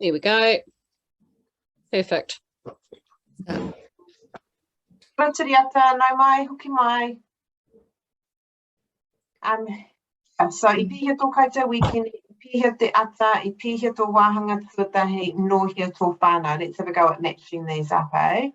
There we go. Perfect. Tiriata, no mai, hoki mai. So I pihia tō koutou weekend, I pihia te ata, I pihia tō wāhanga tuatahi, nō hia tō whānau. Let's have a go at matching these up, eh?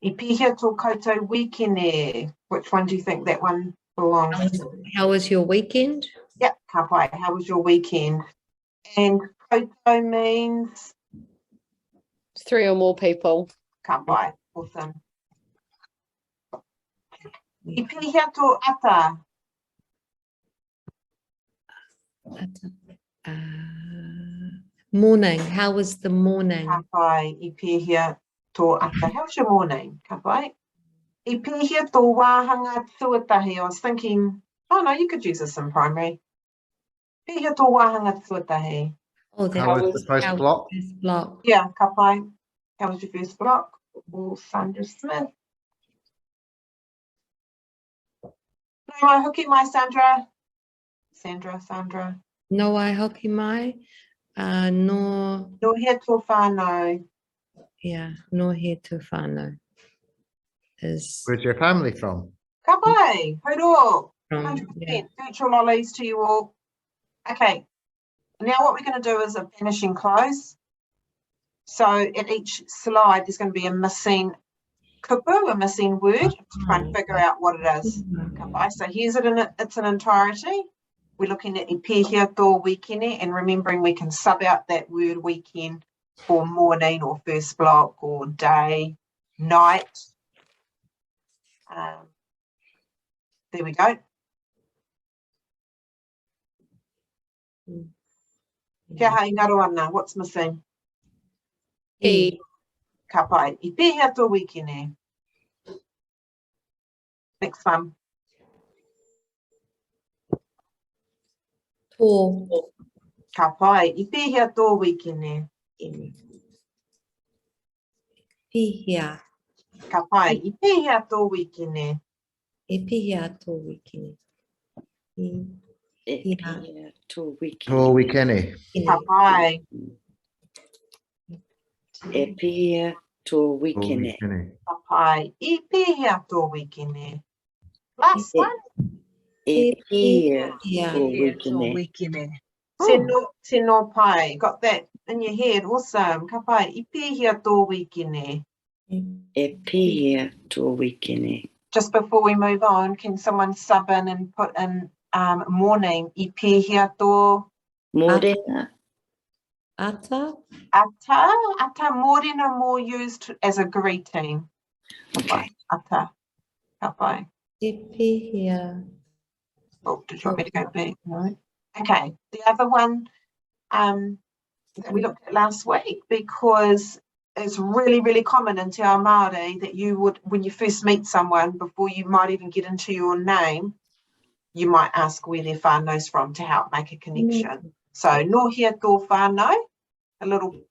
I pihia tō koutou weekend. Which one do you think that one belongs to? How was your weekend? Yep, ka pai. How was your weekend? And koutou means? 3 or more people. Ka pai. Awesome. I pihia tō ata. Morning. How was the morning? Ka pai. I pihia tō ata. How's your morning? Ka pai. I pihia tō wāhanga tuatahi. I was thinking, oh no, you could use this in primary. Pihia tō wāhanga tuatahi. Oh, that How was the first block? First block. Yeah, ka pai. How was your first block? Or Sandra Smith. No mai hoki mai, Sandra. Sandra. No ai hoki mai. No, No hea tō whānau. yeah, no he tu whānau. Is Where's your family from? Ka pai. Horo. from, 100%. yeah. Virtual lollies to you all. Okay. Now what we're going to do is a finishing close. So at each slide, there's going to be a missing kupu, a missing word, to try and figure out what it is. Ka pai. So here's it in its an entirety. We're looking at I pihia tō weekene, and remembering we can sub out that word weekend for morning or first block or day, night. There we go. Kia hai ngaro ana, what's missing? E. Ka pai. I pihia tō weekene. Next one. Tō. Ka pai. I pihia tō weekene. Pihia. Ka pai. I pihia tō weekene. E pihia tō wikini. E pihia tō wiki. Tō weekend. Ka pai. E pihia tō wikine. Ka pai. I pihia tō weekene. Last one. E pihia Yeah. tō wikine. Te no pai. Got that in your head. Awesome. Ka pai. I pihia tō weekene. E pihia tō wikine. Just before we move on, can someone sub in and put in morning? I pihia tō Morena. Ata. ata. Ata morena more used as a greeting. Okay. Ata. Ka pai. E pihia. Oh, did you want me to go back? No. Okay. The other one that we looked at last week, because it's really, really common in Te Ao Māori that you would, when you first meet someone, before you might even get into your name, you might ask where their whānau's from to help make a connection. So, nō hea tō whānau, a little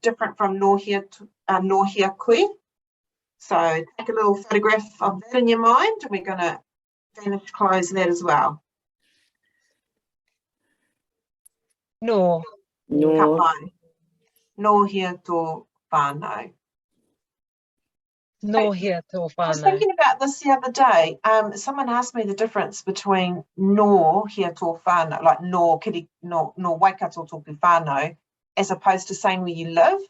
different from nō hea koe. So, take a little photograph of that in your mind, and we're going to finish close that as well. No. Ka No. pai. Nō hea tō whānau. No hea tō I was whānau. thinking about this the other day. Someone asked me the difference between nō hea tō whānau, like nō kiri, nō waikato tōku whānau, as opposed to saying where you live.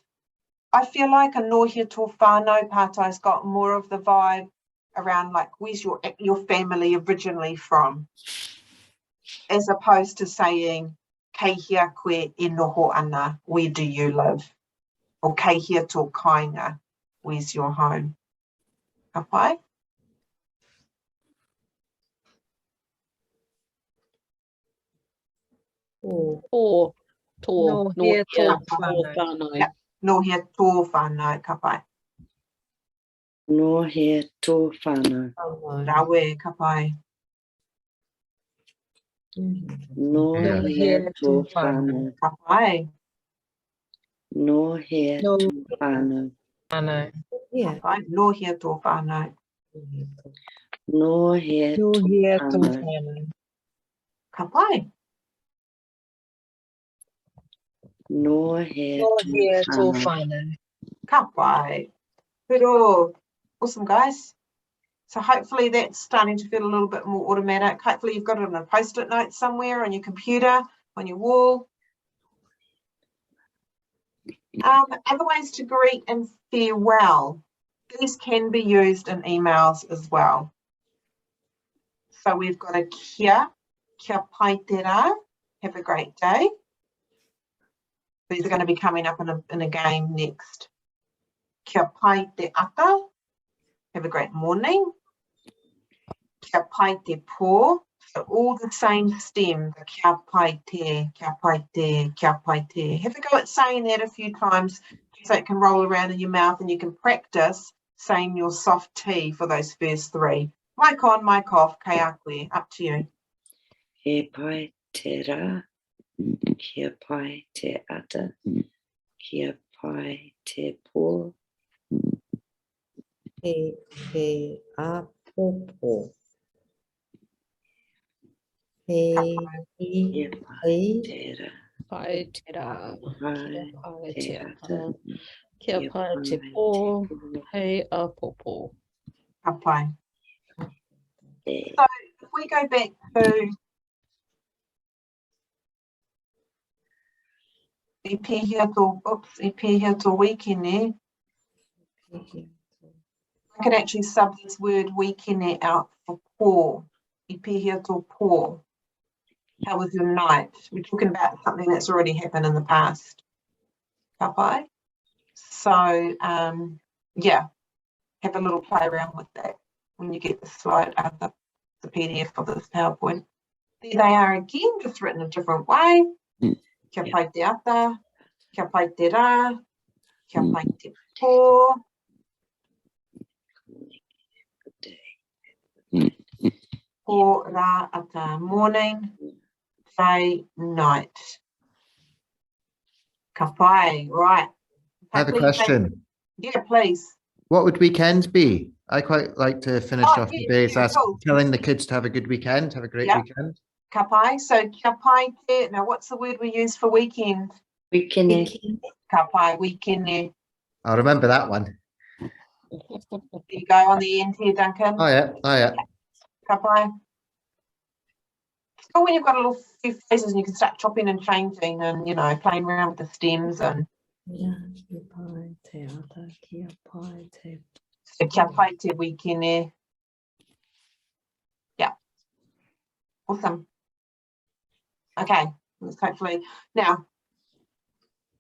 I feel like a nō hea tō whānau pātai's got more of the vibe around like where's your family originally from, as opposed to saying kei hea koe e noho ana, where do you live? Or kei hea tō kāinga, where's your home? Ka pai? Or tō. No hea tō tō whānau. whānau. Yeah. Nō hea tō whānau, ka pai. No hea tō whānau. Rawe, ka pai. No Yeah. hea tō whānau. Ka pai. No hea No tō whānau. whānau. Yeah. Pai. Nō hea tō whānau. No hea No tō hea tō whānau. whānau. Ka pai. Nor here Nor to here to whānau. whānau. Ka pai. Kuro. Awesome, guys. So hopefully that's starting to feel a little bit more automatic. Hopefully you've got it on a post-it note somewhere on your computer, on your wall. Other ways to greet and farewell. These can be used in emails as well. So we've got a kia pai te rā, have a great day. These are going to be coming up in a game next. Kia pai te ata, have a great morning. Kia pai te pō, so all the same stem, the kia pai te, kia pai te, kia pai te. Have a go at saying that a few times so it can roll around in your mouth and you can practice saying your soft T for those first three. Mic on, mic off, kei a koe, up to you. He pai te rā. Kia pai te ata. Kia pai te pō. He a popo. Ka He Kia pai he te rā. Pai te rā. Kia Pai pai te te ata. ata. Kia Kia pai te pai pō. te pō. Hei a popo. Ka pai. E So if we go back to I pēhia tō wikene, I can actually sub this word wikene out for pō. I pēhia tō pō. How was your night? We're talking about something that's already happened in the past. Ka pai? So, yeah, have a little play around with that when you get the slide, the PDF of this PowerPoint. There they are again, just written a different way. Kia pai te ata, kia pai te rā, kia pai te pō. Pō rā ata, morning, day, night. Ka pai, right. I have a Hopefully you question. Yeah, please. What would weekends be? I quite like to finish Oh, off the yeah, days yeah, as cool. telling the kids to have a good weekend, have a great Yeah. weekend. Ka pai, so kia pai te, now what's the word we use for weekend? wikene. Ka pai, weekend. I'll remember that one. There you go on the end here, Duncan. Oh yeah, oh yeah. Ka pai. It's cool when you've got a little few phrases and you can start chopping and changing and, you know, playing around with the stems and Kia pai te ata, kia pai te so kia pai te weekend. Yeah. Awesome. Okay, let's hopefully. Now,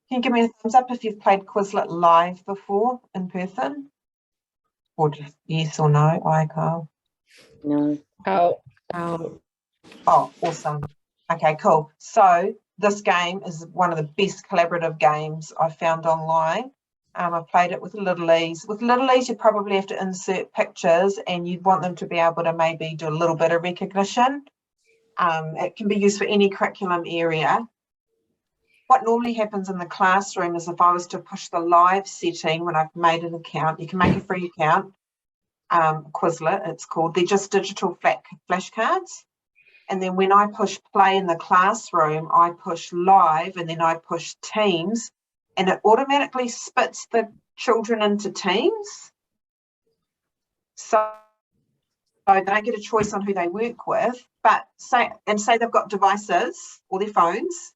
can you give me a thumbs up if you've played Quizlet live before in person? Or just yes or no, Carl. No. How? ao. Oh, awesome. Okay, cool. So this game is one of the best collaborative games I've found online. I played it with Littleies. With Littleies, you probably have to insert pictures and you'd want them to be able to maybe do a little bit of recognition. It can be used for any curriculum area. What normally happens in the classroom is if I was to push the live setting when I've made an account, you can make a free account, Quizlet it's called, they're just digital flashcards. And then when I push play in the classroom, I push live and then I push teams and it automatically splits the children into teams. So they don't get a choice on who they work with, but say they've got devices or their phones.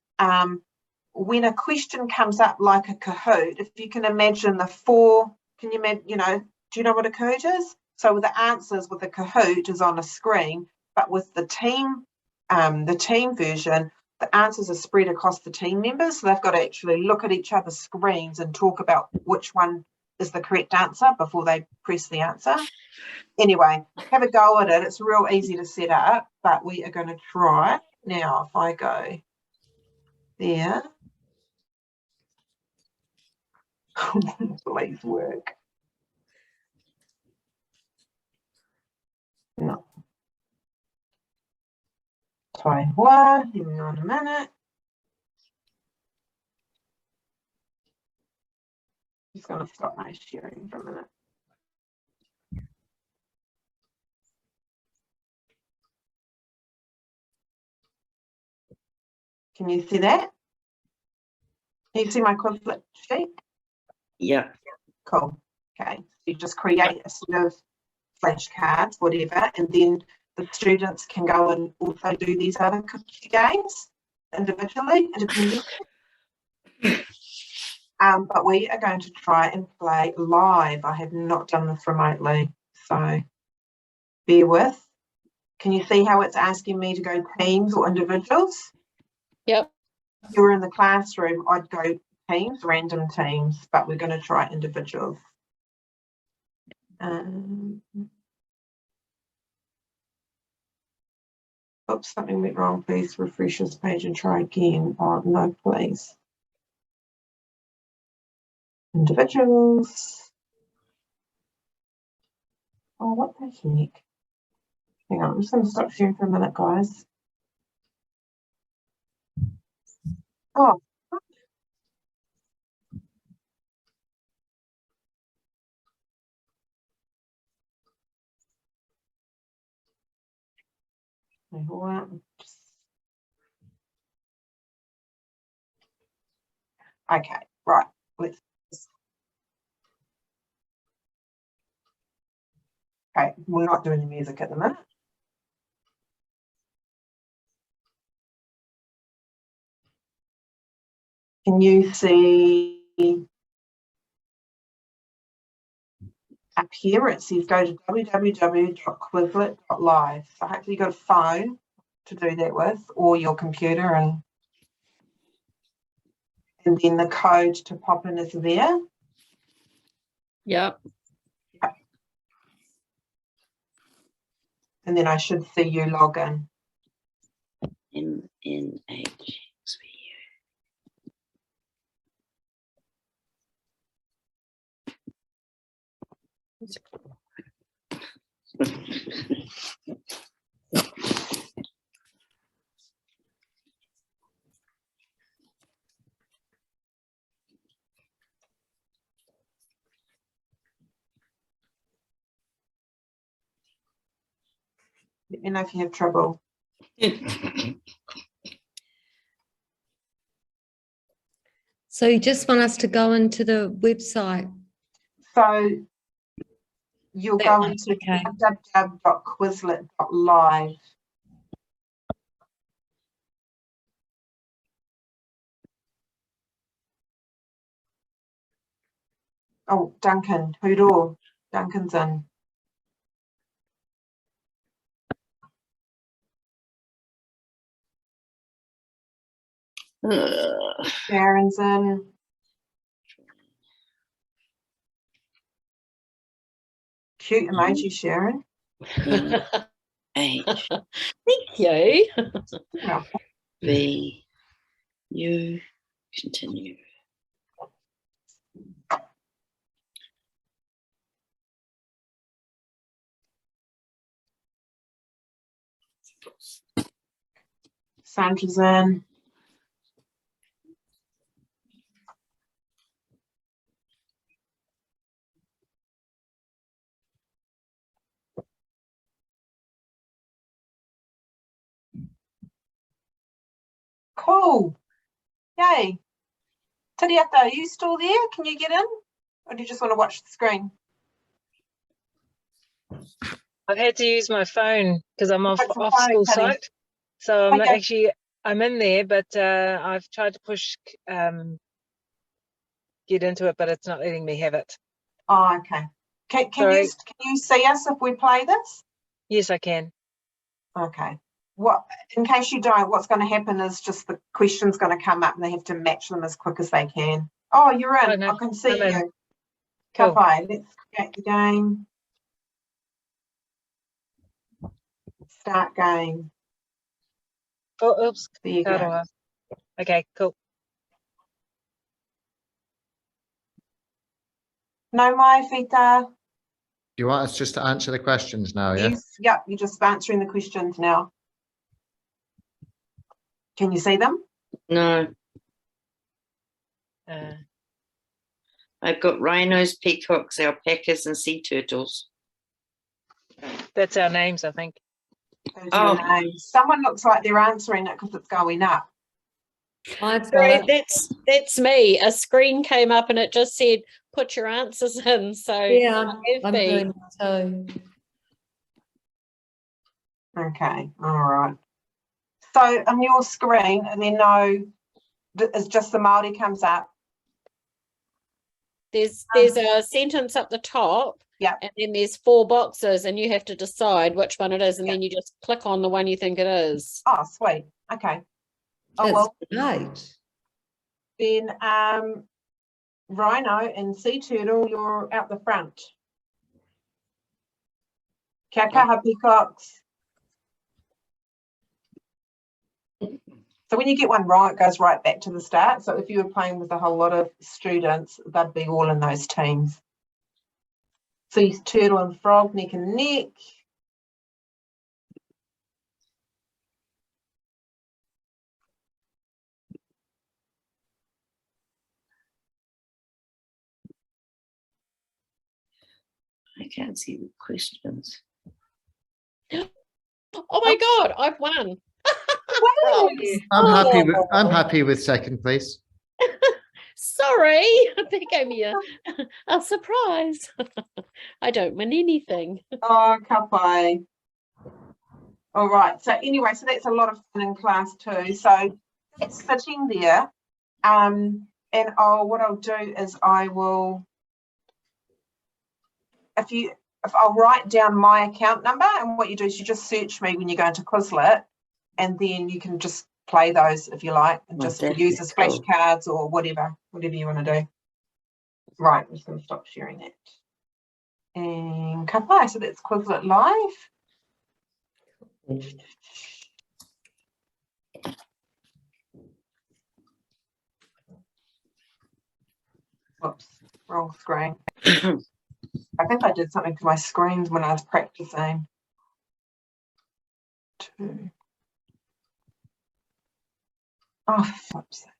When a question comes up like a Kahoot, if you can imagine the four, can you imagine, do you know what a Kahoot is? So with the answers with the Kahoot is on a screen, but with the team version, the answers are spread across the team members. So they've got to actually look at each other's screens and talk about which one is the correct answer before they press the answer. Anyway, have a go at it. It's real easy to set up, but we are going to try. Now, if I go there, please work. No. Try one. Hang on a minute. Just going to stop my sharing for a minute. Can you see that? Can you see my Quizlet sheet? Yeah. Cool. Okay. You just create a set of flashcards, whatever, and then the students can go and also do these other cookie games individually, independently. But we are going to try and play live. I have not done this remotely, so bear with. Can you see how it's asking me to go teams or individuals? Yep. If you were in the classroom, I'd go teams, random teams, but we're going to try individuals. Oops, something went wrong. Please refresh this page and try again. Oh, no, please. Individuals. Oh, what the heck? Hang on, I'm just going to stop sharing for a minute, guys. Oh. Okay, right. Let's. Okay, we're not doing the music at the minute. Can you see up here? It says go to www.quizlet.live. So hopefully you've got a phone to do that with, or your computer, and then the code to pop in is there. Yep. And then I should see you log in. MNHXVU. Let me know if you have trouble. So you just want us to go into the website? So you'll go into Okay. www.quizlet.live. Oh, Duncan, Hoodoo. Duncan's in. Sharon's in. Cute emoji, Sharon. H Thank you. Well, V U continue. Sandra's in. Cool. Yay. Tiriata, are you still there? Can you get in? Or do you just want to watch the screen? I've had to use my phone because I'm off What's your school phone, Teddy? site. So I'm Okay. I'm in there, but I've tried to push get into it, but it's not letting me have it. Oh, okay. Can you see us if we play this? Yes, I can. Okay. What, in case you don't, what's going to happen is just the question's going to come up and they have to match them as quick as they can. Oh, you're in. Oh, no, I can see I'm in. you. Cool. Bye. Let's create the game. Start game. Oh, oops. There you go. Karoa. Okay, cool. No mai Fita. Do you want us just to answer the questions now, yeah? Yes, yep, you're just answering the questions now. Can you see them? No, Uh, I've got rhinos, peacocks, alpacas, and sea turtles. that's our names, I think. Those are your names. Someone looks like they're answering it because it's going up. I've got Sorry, it. that's me. A screen came up and it just said, put your answers in. So Yeah, have I'm been. doing so. Okay, all right. So on your screen, and then no, it's just the Māori comes up. There's a sentence up the top. Yeah. And then there's 4 boxes and you have to decide which one it is. And Yeah. then you just click on the one you think it is. Oh, sweet. Okay. Oh, That's well, great. then Rhino and Sea Turtle, you're out the front. Kia kaha, peacocks. So when you get one right, it goes right back to the start. So if you were playing with a whole lot of students, they'd be all in those teams. Sea Turtle and Frog, neck and neck. I can't see the questions. Oh my God, I've won. Hey! I'm happy with second place. Sorry, they gave me a surprise. I don't win anything. Oh, kapai. All right. So anyway, so that's a lot of fun in class too. So it's sitting there. And what I'll do is I will, if I'll write down my account number, and what you do is you just search me when you go into Quizlet, and then you can just play those if you like, and just use as flashcards or whatever you want to do. Right, I'm just going to stop sharing that. And kapai, so that's Quizlet Live. Whoops, wrong screen. I think I did something to my screens when I was practicing. 2. Oh, for flip's sake.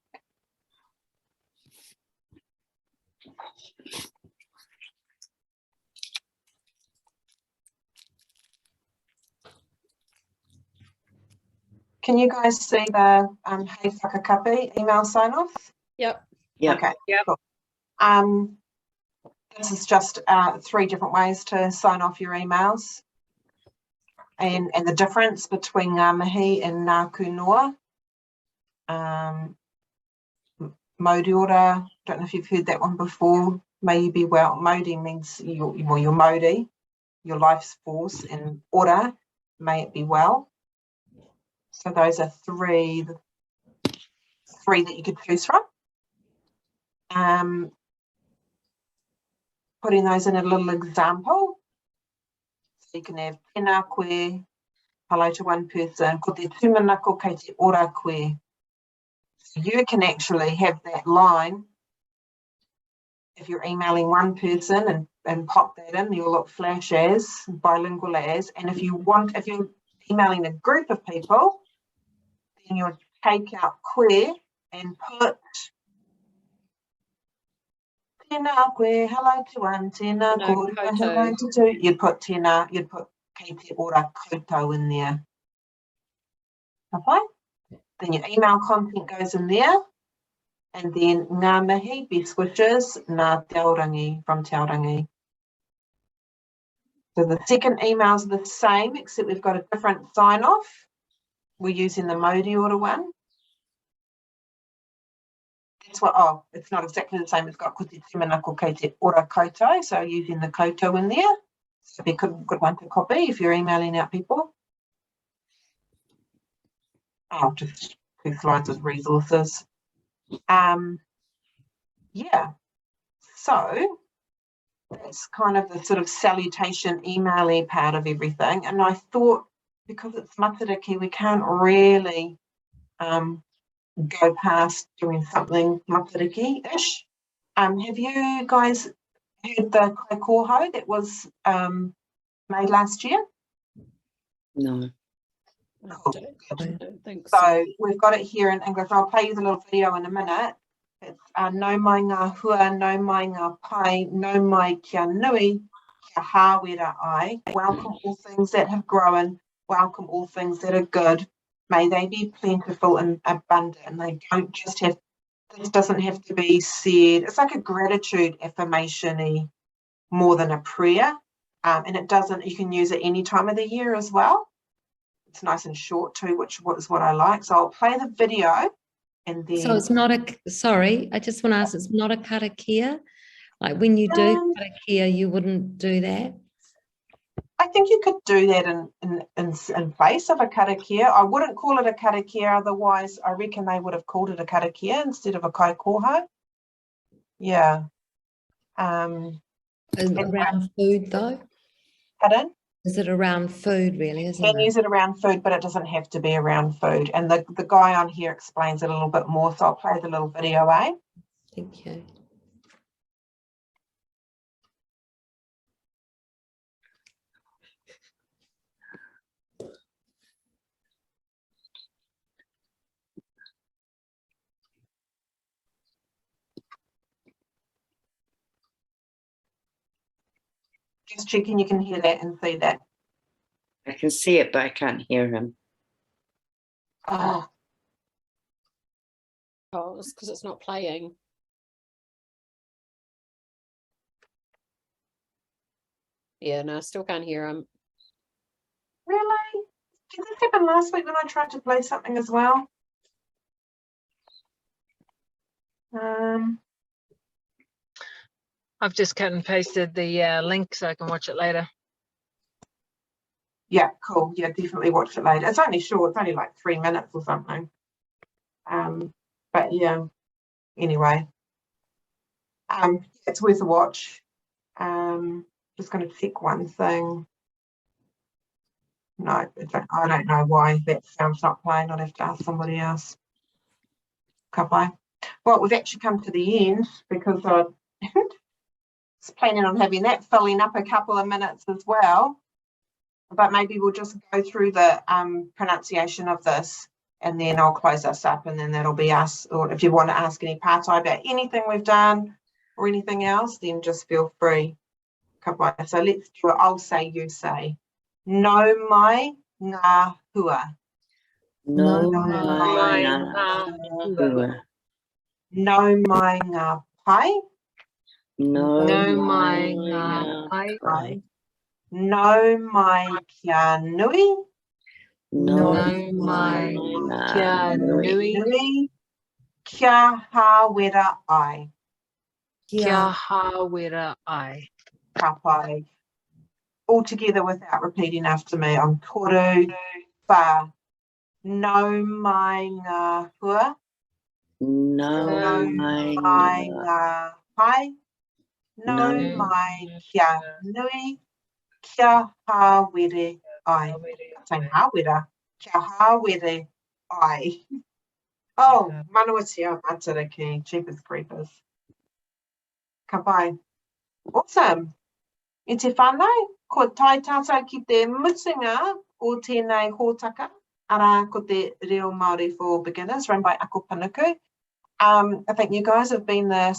Can you guys see the Hey Whakakapi email sign off? Yep. Yeah. Okay. Yep. Cool. This is just 3 different ways to sign off your emails, and the difference between ngā mihi and ngā kunoa. Modi ora, don't know if you've heard that one before. May you be well. Modi means your Modi, your life's force, and ora, may it be well. So those are 3 that you could choose from. Putting those in a little example. So you can have tēnā koe, hello to one person, ko te tūmanako kei te ora koe. So you can actually have that line if you're emailing one person and pop that in, you'll look flash as, bilingual as, and if you're emailing a group of people, then you'll take out koe and put tēnā koe, hello to one, tēnā No, koe, hello to 2. You'd put kei te ora koutou in there. Okay? Then your email content goes in there. And then ngā mihi, best wishes, ngā te aorangi, from te aorangi. So the second emails are the same, except we've got a different sign off. We're using the Modi ora one. That's what, it's not exactly the same. It's got ko te tūmanako kei te ora koutou, so using the koutou in there. So it'd be a good one to copy if you're emailing out people. Just 2 slides with resources. Yeah, so that's kind of the sort of salutation email-y part of everything. And I thought, because it's matariki, we can't really go past doing something matariki-ish. Have you guys heard the kai koho that was made last year? No. I don't think so. So we've got it here in English. I'll play you the little video in a minute. It's no mai ngā hua, no mai ngā pai, no mai kia nui, kia hāwera ai. Welcome all things that have grown, welcome all things that are good, May they be plentiful and abundant. They don't just have, this doesn't have to be said. It's like a gratitude affirmation-y more than a prayer. And it doesn't, you can use it any time of the year as well. It's nice and short too, which is what I like. So I'll play the video and then. So it's not sorry, I just want to ask, it's not a karakia? Like when you do karakia, you wouldn't do that? I think you could do that in place of a karakia. I wouldn't call it a karakia, otherwise I reckon they would have called it a karakia instead of a kaikoha. Yeah. Around food though? Pardon? Is it around food really, isn't You can it? use it around food, but it doesn't have to be around food. And the guy on here explains it a little bit more, so I'll play the little video, eh? Thank you. Just checking you can hear that and see that. I can see it, but I can't hear him. Oh, Oh, it's because it's not playing. Yeah, no, I still can't hear him. really? Did this happen last week when I tried to play something as well? I've just cut and pasted the link so I can watch it later. Yeah, cool. Yeah, definitely watch it later. It's only short. It's only like 3 minutes or something. But yeah, anyway. It's worth a watch. Just going to check one thing. No, I don't know why that sound's not playing. I'd have to ask somebody else. Kapai. Well, we've actually come to the end because I was planning on having that filling up a couple of minutes as well. But maybe we'll just go through the pronunciation of this and then I'll close us up and then that'll be us. Or if you want to ask any pātai about anything we've done or anything else, then just feel free. Kapai. So let's do it. I'll say, you say. No mai ngā hua. No, mai ngā ngā hua. No mai ngā pai. No, No mai mai ngā pai. pai. No mai kia nui. No, No mai ngā kia nui. Nui. Kia hāwera ai. Kia hāwera ai. Ka pai. All together without repeating after me. I'm toru wha. No mai ngā hua. No, mai Mai ngā. ngā pai. No No mai kia nui. Kia hāwere ai. I'm saying hāwera. Kia hāwere ai. Oh, manawatia mataraki. Cheapest creepers. Ka pai. Awesome. I te whānau, ko tai tātou ki te mutunga o tēnei hōtaka, ara ko te Reo Māori for Beginners, run by Ako Panuku. I think you guys have been the